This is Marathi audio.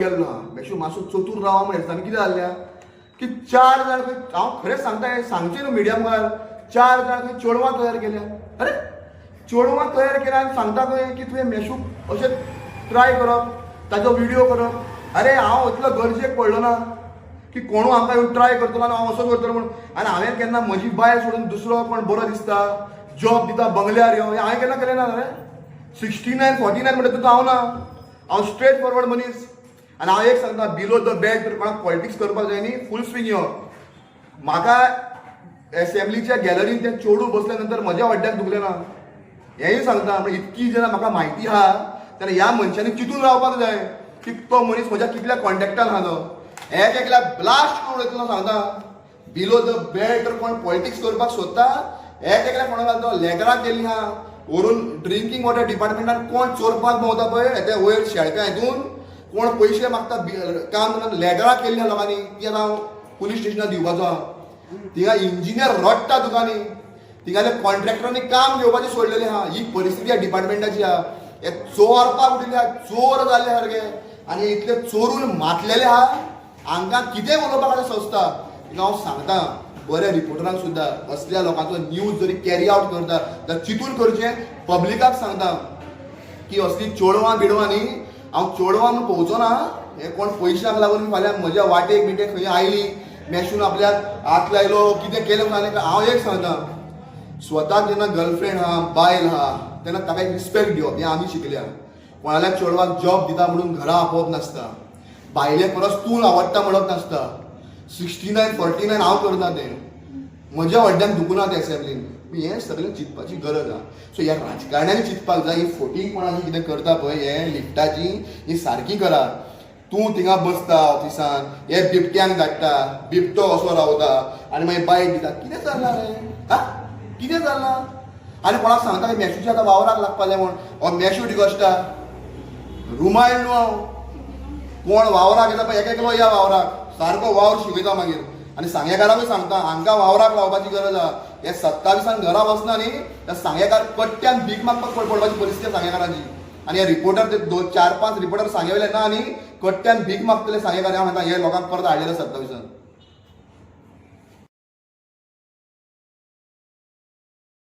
गेलो हा मेशू मातसो चतूर रावा म्हण हेल्थान कितें जाल्लें की 4 जाण हांव खरेंच सांगता सांगचें न्हू मिडिया मुखार 4 जाण खंय चेडवां तयार केल्या. अरे चेडवां तयार केल्या आनी सांगता खंय की तुवें मेशू अशें ट्राय करप ताजो व्हिडिओ करप. अरे हांव इतलो गरजेक पडलो ना की कोणू आमकां येवन ट्राय करतलो आनी हांव असो करतलो म्हूण. आनी हांवें केन्ना म्हजी बायल सोडून दुसरो कोण बरो दिसता जॉब दिता बंगल्यार यो हांवें केन्ना केलें ना. रे 69 49 म्हणटा तुका हांव ना. हांव स्ट्रेट फॉरवर्ड मनीस. आनी हांव एक सांगता बिलो द बेल्ट तर कोणाक पॉलिटिक्स करपाक जाय न्ही फूल स्विंग यो. म्हाका एसेंब्लीच्या गॅलरीन तें चेडूं बसल्या नंतर म्हज्या वड्ड्याक दुखलें ना. हेंय सांगता म्हणजे इतकी जेन्ना म्हाका म्हायती आहा तेन्ना ह्या मनशांनी चिंतून रावपाक जाय की तो मनीस म्हज्या कितल्या कॉन्टॅक्टान आहा तो. एक एकल्या ब्लास्ट करून वयतलो सांगता बिलो द बेल्ट तर कोण पॉलिटिक्स करपाक सोदता एक एकल्या कोणाक घालता लेगराक गेल्ली आहा व्हरून ड्रिंकींग वॉटर डिपार्टमेंटान कोण चोरपाक भोंवता पळय ते वयर शेळक्या हितून कोण पयशे मागता काम करना लेगराक केल्ल्या लोकांनी ती आतां हांव पुलीस स्टेशनार दिवपाचो आहा. थिंगा इंजिनियर रडटा तुका न्ही थिंगाल्या कॉन्ट्रॅक्टरांनी काम घेवपाचें सोडलेलें आहा. ही परिस्थिती ह्या डिपार्टमेंटाची आहा. हे चोरपाक उठिल्ले आहा चोर जाल्ले सारके आनी इतले चोरून मातलेले आहा हांकां कितें उलोवपाक आतां सोंसता. थिंगा हांव सांगता बऱ्या रिपोर्टरांक सुद्दां असल्या लोकांचो न्यूज जरी कॅरी आवट करता जाल्यार चिंतून करचें. पब्लिकाक सांगता की असली चेडवां बिडवां न्ही हांव चेडवां म्हूण पळोवचो ना. हे कोण पयशांक लागून फाल्यां म्हज्या वाटेक बिटेक खंय आयली मेशून आपल्याक हात लायलो कितें केलें म्हणून हांव एक सांगता स्वताक जेन्ना गर्लफ्रेंड आहा बायल आहा तेन्ना ताका एक रिस्पेक्ट दिवप हें आमी शिकल्या. कोणाल्या चेडवाक जॉब दिता म्हणून घरा आपोवप नासता. बायले परस तूं आवडटा म्हणप नासता. 69 49 हांव करना तें म्हज्या वड्ड्यान दुखना तें एसेंब्लीन. हें सगळें चिंतपाची गरज आहा. सो ह्या राजकारण्यांनी चिंतपाक जाय ही फोटींग कोणाची कितें करता पळय हें लिफ्टाची ही सारकी करा. तूं थिंगा बसता ऑफिसान हे बिबट्यांक धाडटा बिबटो असो रावता आनी मागीर बायक दिता कितें जालां रे हा कितें जालां. आनी कोणाक सांगता की मॅशूच्या आतां वावराक लागपा जाय म्हूण हो मॅशू डिगोश्टा रुमायल न्हू हांव कोण वावराक येता पळय एक एकलो या वावराक सारको वावर शिकयता मागीर. आनी सांगेकाराकूय सांगता हांकां वावराक लावपाची गरज आहा. हे 27 घरा बसना न्ही त्या सांगेकार कट्ट्यान भीक मागपाक पडपाची परिस्थिती सांगेकारांची. आनी हे रिपोर्टर ते 4-5 रिपोर्टर सांगेवले ना आनी कट्ट्यान भीक मागतले सांगेकार हांव म्हणटा हे लोकांक परत हाडलेले 27